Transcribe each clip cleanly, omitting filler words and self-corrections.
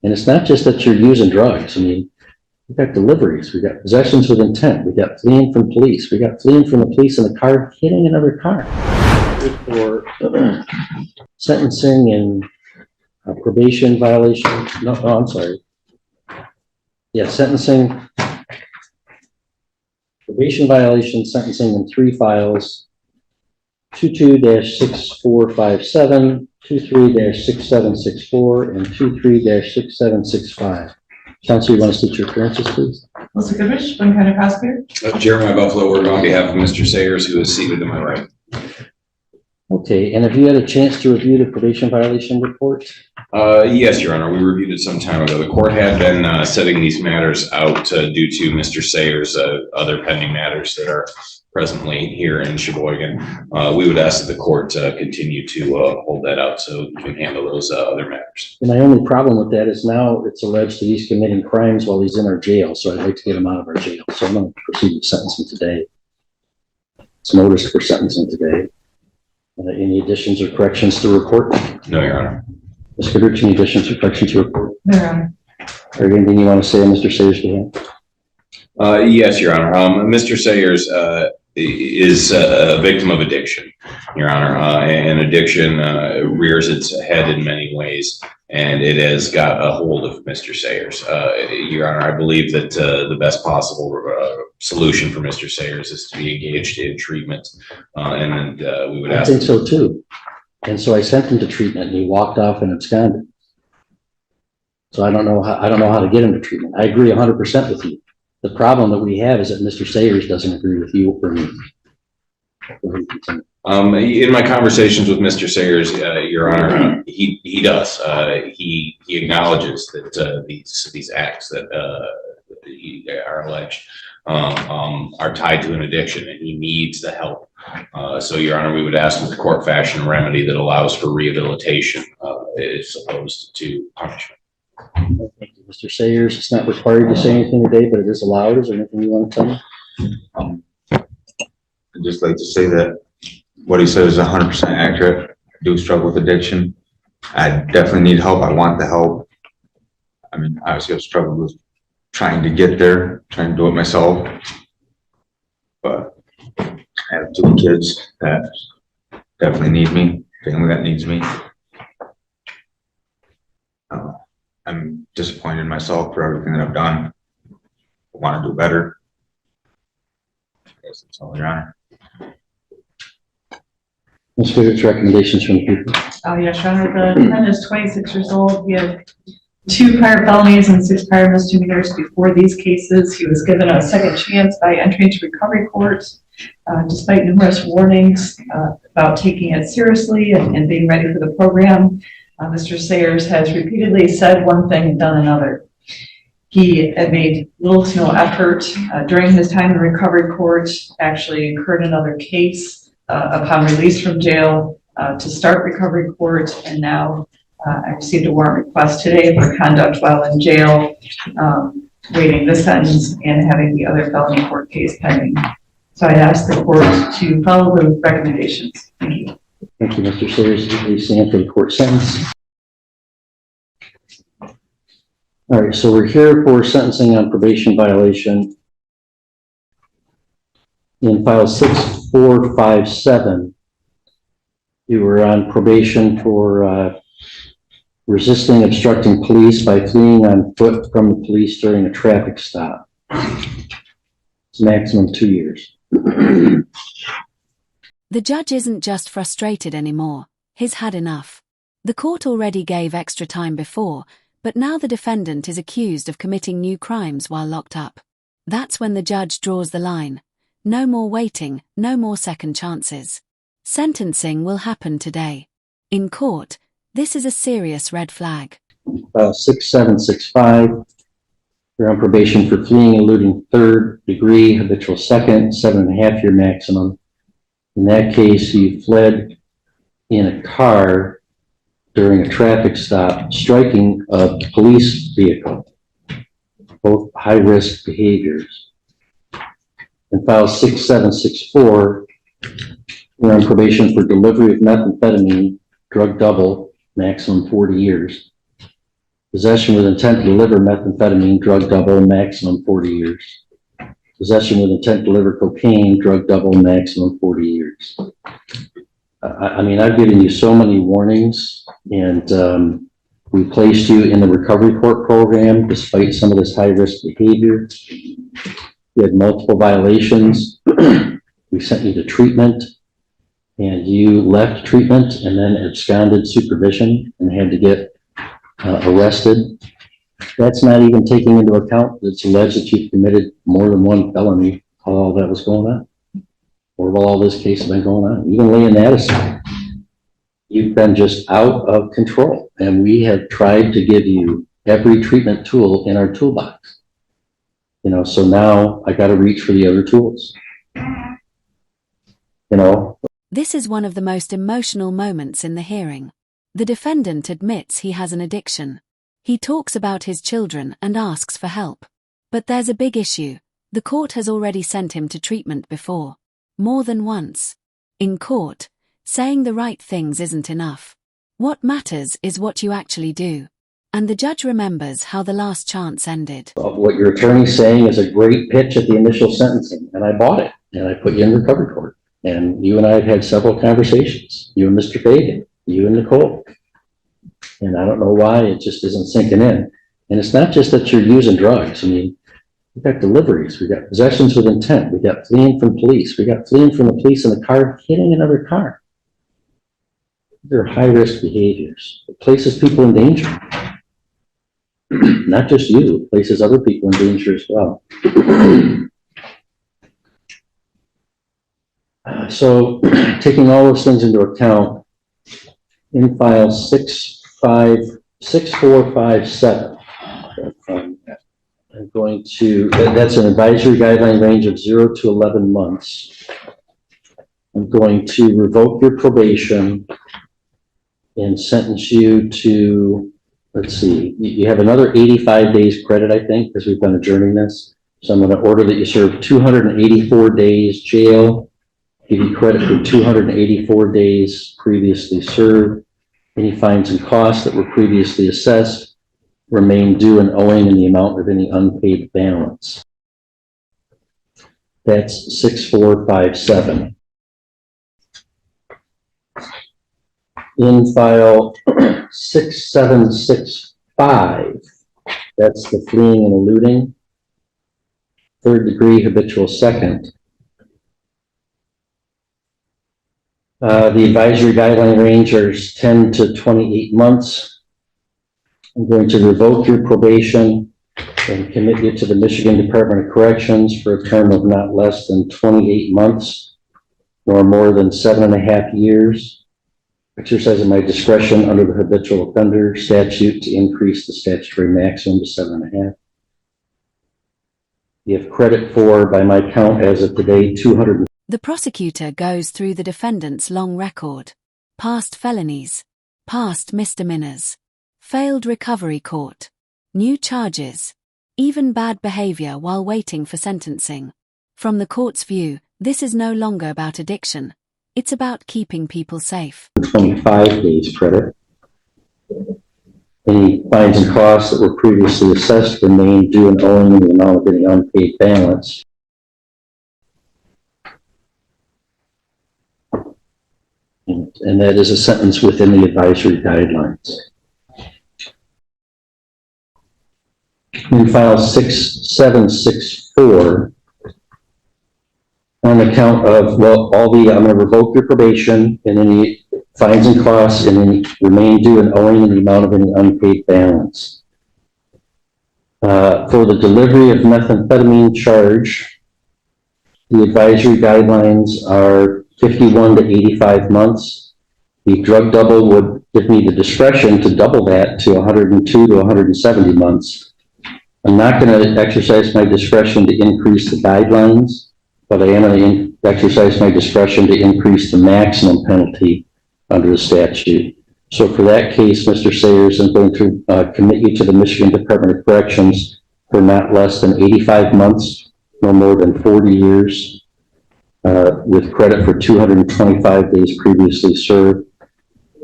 And it's not just that you're using drugs. I mean, we've got deliveries, we've got possessions with intent, we've got fleeing from police, we got fleeing from the police in a car, hitting another car. For sentencing and probation violation. No, oh, I'm sorry. Yeah, sentencing, probation violation, sentencing in 3 files: 22-6457, 23-6764, and 23-6765. Counsel, you want to state your appearances, please? Melissa Goodrich, Boone County Prosecutor. Jeremiah Buffalo, word on behalf of Mr. Sayers, who is seated to my right. Okay, and have you had a chance to review the probation violation report? Yes, Your Honor, we reviewed it some time ago. The court had been setting these matters out due to Mr. Sayers' other pending matters that are presently here in Sheboygan. We would ask that the court continue to hold that out so we can handle those other matters. And my only problem with that is now it's alleged that he's committing crimes while he's in our jail, so I'd like to get him out of our jail. So I'm going to proceed with sentencing today. It's noticed for sentencing today. Any additions or corrections to report? No, Your Honor. Ms. Goodrich, any additions or corrections to report? No, Your Honor. Or anything you want to say on Mr. Sayers' behalf? Yes, Your Honor. Mr. Sayers is a victim of addiction, Your Honor, and addiction rears its head in many ways, and it has got a hold of Mr. Sayers. Your Honor, I believe that the best possible solution for Mr. Sayers is to be engaged in treatment, and we would ask. I think so too. And so I sent him to treatment, and he walked off and absconded. So I don't know how to get him to treatment. I agree 100% with you. The problem that we have is that Mr. Sayers doesn't agree with you or me. In my conversations with Mr. Sayers, Your Honor, he does. He acknowledges that these acts that are alleged are tied to an addiction, and he needs the help. So, Your Honor, we would ask that the court fashion a remedy that allows for rehabilitation as opposed to punishment. Thank you, Mr. Sayers. It's not required to say anything today, but it is allowed. Is there anything you want to tell me? I'd just like to say that what he said is 100% accurate. I do struggle with addiction. I definitely need help. I want the help. I mean, obviously I've struggled with trying to get there, trying to do it myself. But I have 2 kids that definitely need me, family that needs me. I'm disappointed in myself for everything that I've done. I want to do better. I guess that's all, Your Honor. Ms. Goodrich, recommendations from the people? Oh, yes, Your Honor. The defendant is 26 years old. He had 2 prior felonies and 6 prior misdemeanors before these cases. He was given a second chance by entering to recovery court, despite numerous warnings about taking it seriously and being ready for the program. Mr. Sayers has repeatedly said one thing and done another. He had made little to no effort during his time in recovery court, actually incurred another case upon release from jail to start recovery court, and now I received a warrant request today for conduct while in jail, waiting the sentence and having the other felony court case pending. So I ask the court to follow the recommendations. Thank you. Thank you, Mr. Sayers. Please stand for the court sentence. All right, so we're here for sentencing on probation violation in file 6457. You were on probation for resisting obstructing police by fleeing on foot from the police during a traffic stop. It's maximum 2 years. The judge isn't just frustrated anymore, he's had enough. The court already gave extra time before, but now the defendant is accused of committing new crimes while locked up. That's when the judge draws the line. No more waiting, no more second chances. Sentencing will happen today. In court, this is a serious red flag. 6765. You're on probation for fleeing, eluding third degree, habitual second, 7.5-year maximum. In that case, you fled in a car during a traffic stop, striking a police vehicle. Both high-risk behaviors. In file 6764, you're on probation for delivery of methamphetamine, drug double, maximum 40 years. Possession with intent to deliver methamphetamine, drug double, maximum 40 years. Possession with intent to deliver cocaine, drug double, maximum 40 years. I mean, I've given you so many warnings, and we placed you in the recovery court program despite some of this high-risk behavior. You had multiple violations. We sent you to treatment, and you left treatment and then absconded supervision and had to get arrested. That's not even taking into account that it's alleged that you committed more than one felony while all that was going on, or while all this case has been going on. Even laying that aside, you've been just out of control, and we have tried to give you every treatment tool in our toolbox. You know, so now I got to reach for the other tools. You know. This is one of the most emotional moments in the hearing. The defendant admits he has an addiction. He talks about his children and asks for help. But there's a big issue. The court has already sent him to treatment before. More than once. In court, saying the right things isn't enough. What matters is what you actually do. And the judge remembers how the last chance ended. What your attorney's saying is a great pitch at the initial sentencing, and I bought it, and I put you in recovery court. And you and I have had several conversations, you and Mr. Fagan, you and Nicole. And I don't know why it just isn't sinking in. And it's not just that you're using drugs. I mean, we've got deliveries, we've got possessions with intent, we've got fleeing from police, we got fleeing from the police in the car, hitting another car. They're high-risk behaviors. It places people in danger. Not just you, it places other people in danger as well. So, taking all those things into account, in file 6457, I'm going to, that's an advisory guideline range of 0 to 11 months. I'm going to revoke your probation and sentence you to, let's see, you have another 85 days credit, I think, because we've been adjourning this. So I'm going to order that you serve 284 days jail, give you credit for 284 days previously served. Any fines and costs that were previously assessed remain due and owing in the amount of any unpaid balance. That's 6457. In file 6765, that's the fleeing and eluding, third degree habitual second. The advisory guideline range is 10 to 28 months. I'm going to revoke your probation and commit you to the Michigan Department of Corrections for a term of not less than 28 months, nor more than 7.5 years, exercising my discretion under the habitual offender statute to increase the statutory maximum to 7.5. You have credit for, by my count as of today, 200. The prosecutor goes through the defendant's long record. Past felonies. Past misdemeanors. Failed recovery court. New charges. Even bad behavior while waiting for sentencing. From the court's view, this is no longer about addiction. It's about keeping people safe. 25 days credit. Any fines and costs that were previously assessed remain due and owing in the amount of any unpaid balance. And that is a sentence within the advisory guidelines. In file 6764, on account of, well, I'm going to revoke your probation and any fines and costs and any remain due and owing in the amount of any unpaid balance. For the delivery of methamphetamine charge, the advisory guidelines are 51 to 85 months. The drug double would give me the discretion to double that to 102 to 170 months. I'm not going to exercise my discretion to increase the guidelines, but I am going to exercise my discretion to increase the maximum penalty under the statute. So for that case, Mr. Sayers, I'm going to commit you to the Michigan Department of Corrections for not less than 85 months, no more than 40 years. With credit for 225 days previously served.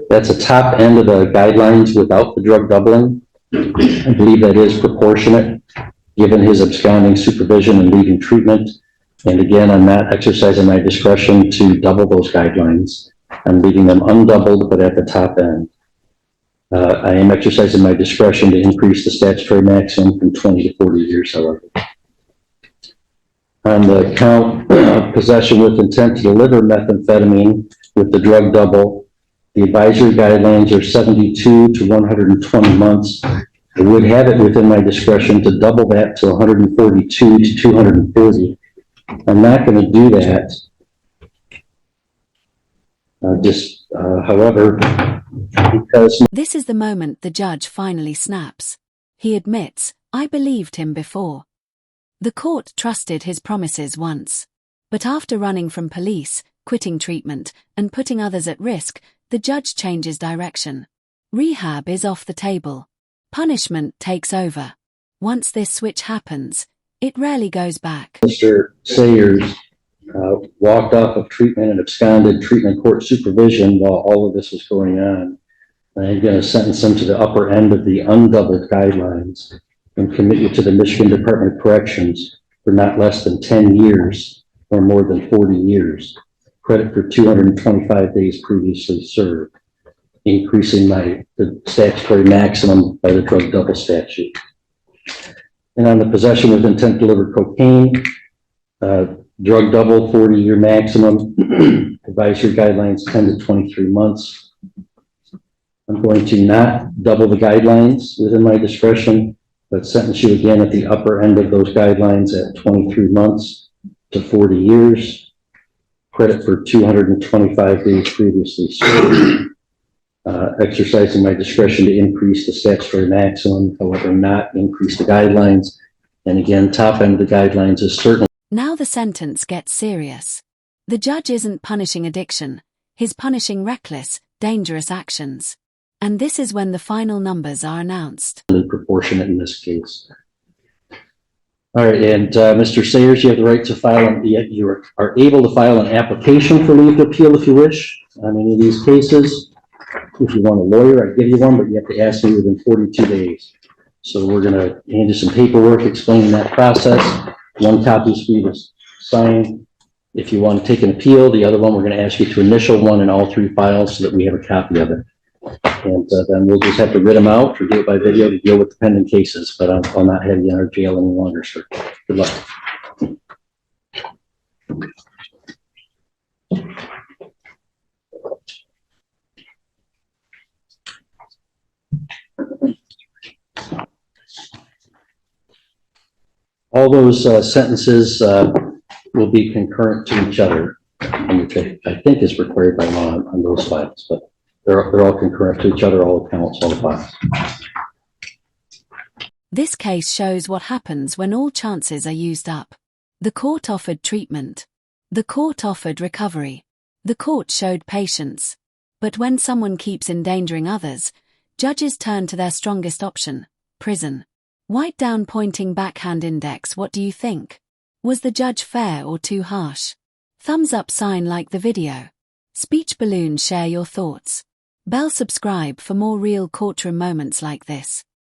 That's a top end of the guidelines without the drug doubling. I believe that is proportionate, given his absconding supervision and leaving treatment. And again, I'm not exercising my discretion to double those guidelines. I'm leaving them undoubled, but at the top end. I am exercising my discretion to increase the statutory maximum from 20 to 40 years, however. On the count of possession with intent to deliver methamphetamine with the drug double, the advisory guidelines are 72 to 120 months. I would have it within my discretion to double that to 142 to 240. I'm not going to do that. However, because This is the moment the judge finally snaps. He admits, I believed him before. The court trusted his promises once. But after running from police, quitting treatment, and putting others at risk, the judge changes direction. Rehab is off the table. Punishment takes over. Once this switch happens, it rarely goes back. Mr. Sayers walked off of treatment and absconded treatment court supervision while all of this was going on, I'm going to sentence him to the upper end of the undoubled guidelines and commit you to the Michigan Department of Corrections for not less than 10 years or more than 40 years. Credit for 225 days previously served, increasing the statutory maximum by the drug double statute. And on the possession with intent to deliver cocaine, drug double 40-year maximum, advisory guidelines 10 to 23 months. I'm going to not double the guidelines within my discretion, but sentence you again at the upper end of those guidelines at 23 months to 40 years. Credit for 225 days previously served. Exercising my discretion to increase the statutory maximum, however, not increase the guidelines. And again, top end of the guidelines is certainly. Now the sentence gets serious. The judge isn't punishing addiction, he's punishing reckless, dangerous actions. And this is when the final numbers are announced. Proportionate in this case. All right, and Mr. Sayers, you have the right to file, you are able to file an application for leave to appeal if you wish on any of these cases. If you want a lawyer, I give you one, but you have to ask me within 42 days. So we're going to hand you some paperwork explaining that process. One copy is for you to sign. If you want to take an appeal, the other one, we're going to ask you to initial one in all three files so that we have a copy of it. And then we'll just have to read them out or do it by video to deal with the pending cases, but I'll not have you in our jail any longer, sir. Good luck. All those sentences will be concurrent to each other, which I think is required by law on those files, but they're all concurrent to each other, all accounts, all files. This case shows what happens when all chances are used up. The court offered treatment. The court offered recovery. The court showed patience. But when someone keeps endangering others, judges turn to their strongest option, prison. White down pointing backhand index, what do you think? Was the judge fair or too harsh? Thumbs up sign, like the video. Speech balloon, share your thoughts. Bell subscribe for more real courtroom moments like this.